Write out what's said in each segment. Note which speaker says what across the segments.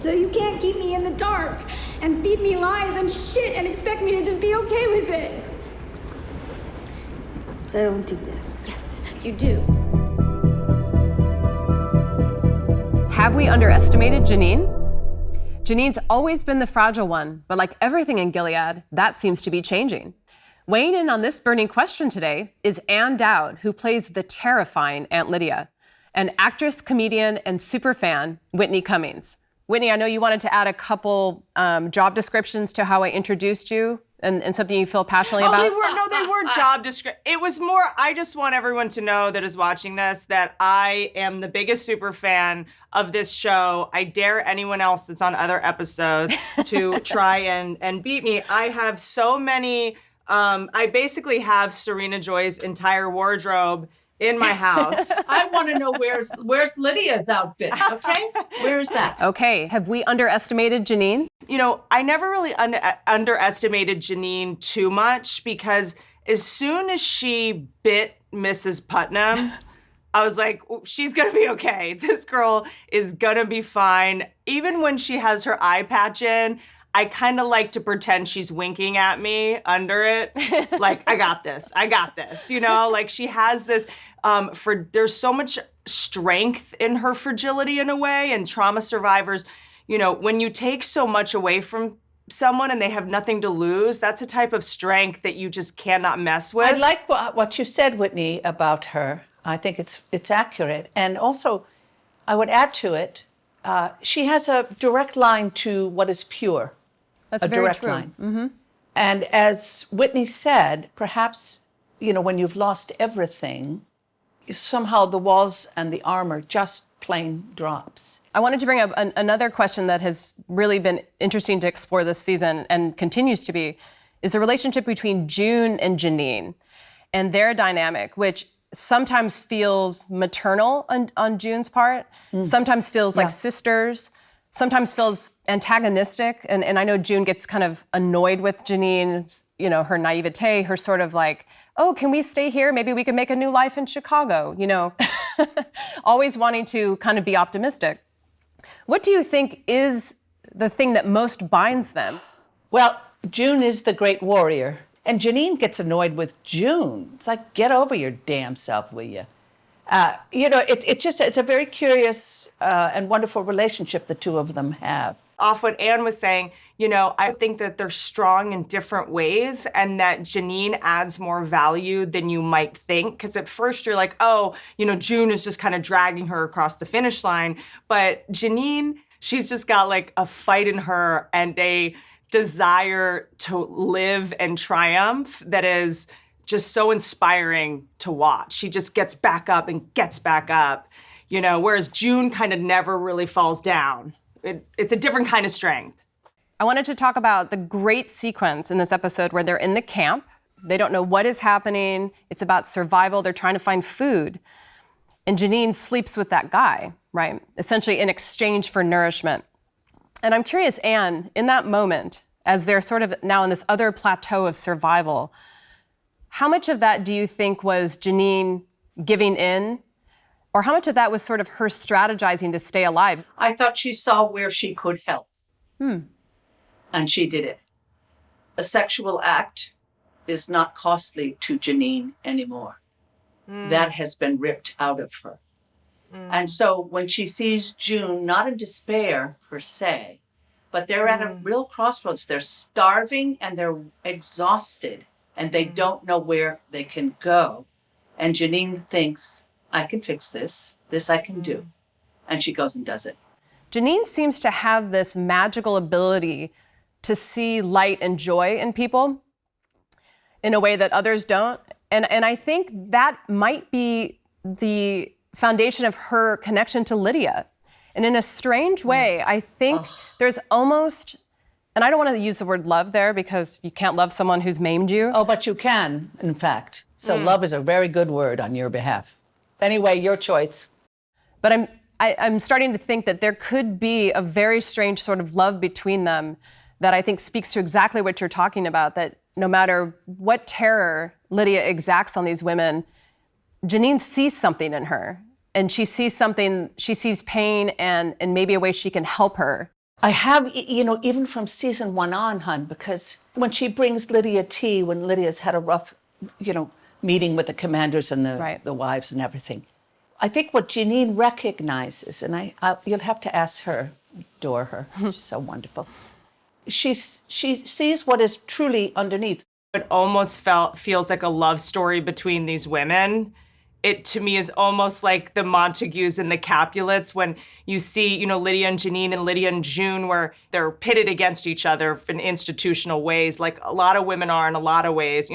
Speaker 1: So you can't keep me in the dark and feed me lies and shit and expect me to just be okay with it. I don't do that. Yes, you do.
Speaker 2: Have we underestimated Janine? Janine's always been the fragile one, but like everything in Gilead, that seems to be changing. Weighing in on this burning question today is Dowd, who plays the terrifying Aunt Lydia, and actress, comedian, and superfan Whitney Cummings. Whitney, I know you wanted to add a couple job descriptions to how I introduced you and something you feel passionately about.
Speaker 3: They were job descriptions. It was more, I just want everyone to know that is watching this that I am the biggest super fan of this show. I dare anyone else that's on other episodes to try and beat me. I have so many, I basically have Serena Joy's entire wardrobe in my house.
Speaker 4: I want to know where's Lydia's outfit, okay? Where is that?
Speaker 2: Okay, have we underestimated Janine?
Speaker 3: You know, I never really underestimated Janine too much because as soon as she bit Mrs. Putnam, I was like, she's gonna be okay. This girl is gonna be fine. Even when she has her eye patch in, I kind of like to pretend she's winking at me under it. Like, I got this, you know? Like, she has this, there's so much strength in her fragility in a way, and trauma survivors, you know, when you take so much away from someone and they have nothing to lose, that's a type of strength that you just cannot mess with.
Speaker 4: I like what you said, Whitney, about her. I think it's accurate. And also, I would add to it, she has a direct line to what is pure.
Speaker 2: That's
Speaker 4: a
Speaker 2: very
Speaker 4: direct
Speaker 2: true.
Speaker 4: line.
Speaker 2: Mm-hmm.
Speaker 4: And as Whitney said, perhaps, you know, when you've lost everything, somehow the walls and the armor just plain drops.
Speaker 2: I wanted to bring up another question that has really been interesting to explore this season and continues to be, is the relationship between June and Janine and their dynamic, which sometimes feels maternal on June's part, sometimes feels like sisters, sometimes feels antagonistic. And I know June gets kind of annoyed with Janine, you know, her naivete, her sort of like, oh, can we stay here? Maybe we can make a new life in Chicago, you know, always wanting to kind of be optimistic. What do you think is the thing that most binds them?
Speaker 4: Well, June is the great warrior. And Janine gets annoyed with June. It's like, get over your damn self, will you? You know, it's a very curious and wonderful relationship the two of them have.
Speaker 3: Off what Anne was saying, you know, I think that they're strong in different ways and that Janine adds more value than you might think. Because at first you're like, oh, you know, June is just kind of dragging her across the finish line. But Janine, she's just got like a fight in her and a desire to live and triumph that is just so inspiring to watch. She just gets back up and gets back up, you know, whereas June kind of never really falls down. It's a different kind of strength.
Speaker 2: I wanted to talk about the great sequence in this episode where they're in the camp. They don't know what is happening. It's about survival. They're trying to find food. And Janine sleeps with that guy, right? Essentially in exchange for nourishment. And I'm curious, Anne, in that moment, as they're sort of now in this other plateau of survival, how much of that do you think was Janine giving in? Or how much of that was sort of her strategizing to stay alive?
Speaker 4: I thought she saw where she could help. And she did it. A sexual act is not costly to Janine anymore. That has been ripped out of her. And so when she sees June, not in despair per se, but they're at a real crossroads. They're starving and they're exhausted and they don't know where they can go. And Janine thinks, I can fix this. This I can do. And she goes and does it.
Speaker 2: Janine seems to have this magical ability to see light and joy in people in a way that others don't. And I think that might be the foundation of her connection to Lydia. And in a strange way, I think there's almost, and I don't want to use the word love there because you can't love someone who's maimed you.
Speaker 4: Oh, but you can, in fact. So love is a very good word on your behalf. Anyway, your choice.
Speaker 2: But I'm starting to think that there could be a very strange sort of love between them that I think speaks to exactly what you're talking about, that no matter what terror Lydia exacts on these women, Janine sees something in her. And she sees something, she sees pain and maybe a way she can help her.
Speaker 4: I have, even from season 1 on, hun, because when she brings Lydia tea, when Lydia's had a rough, meeting with the commanders and the wives and everything, I think what Janine recognizes, and you'll have to ask her, adore her, she's so wonderful. She sees what is truly underneath.
Speaker 3: It almost feels like a love story between these women. It, to me, is almost like the Montagues and the Capulets when you see, Lydia and Janine and Lydia and June, where they're pitted against each other in institutional ways, like a lot of women are in a lot of ways,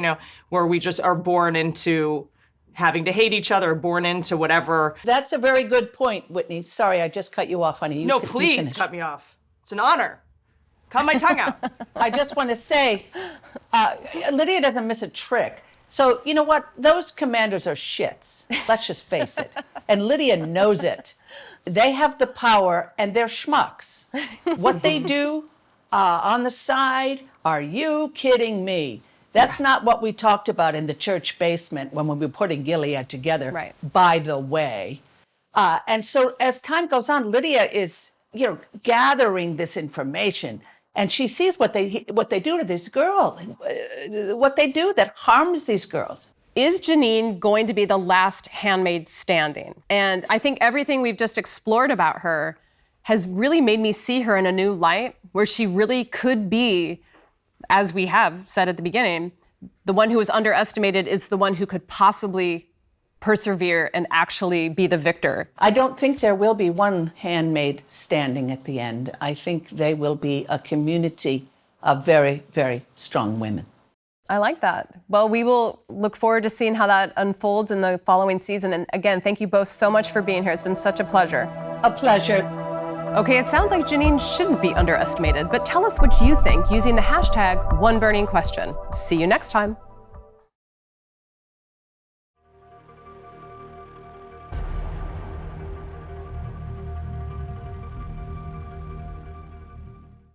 Speaker 3: where we just are born into having to hate each other, born into whatever.
Speaker 4: That's a very good point, Whitney. Sorry, I just cut you off, honey.
Speaker 3: No, please cut me off. It's an honor. Cut my tongue out.
Speaker 4: I just want to say, Lydia doesn't miss a trick. So, you know what? Those commanders are shits. Let's just face it. And Lydia knows it. They have the power, and they're schmucks. What they do on the side, are you kidding me? That's not what we talked about in the church basement when we were putting Gilead together,
Speaker 2: right.
Speaker 4: By the way. And so as time goes on, Lydia is, gathering this information. And she sees what they do to these girls, what they do that harms these girls.
Speaker 2: Is Janine going to be the last handmaid standing? And I think everything we've just explored about her has really made me see her in a new light, where she really could be, as we have said at the beginning, the one who is underestimated is the one who could possibly persevere and actually be the victor.
Speaker 4: I don't think there will be one handmaid standing at the end. I think they will be a community of very, very strong women.
Speaker 2: I like that. Well, we will look forward to seeing how that unfolds in the following season. And again, thank you both so much for being here. It's been such a pleasure.
Speaker 4: A pleasure.
Speaker 2: Okay, it sounds like Janine shouldn't be underestimated, but tell us what you think using the hashtag #OneBurningQuestion. See you next time.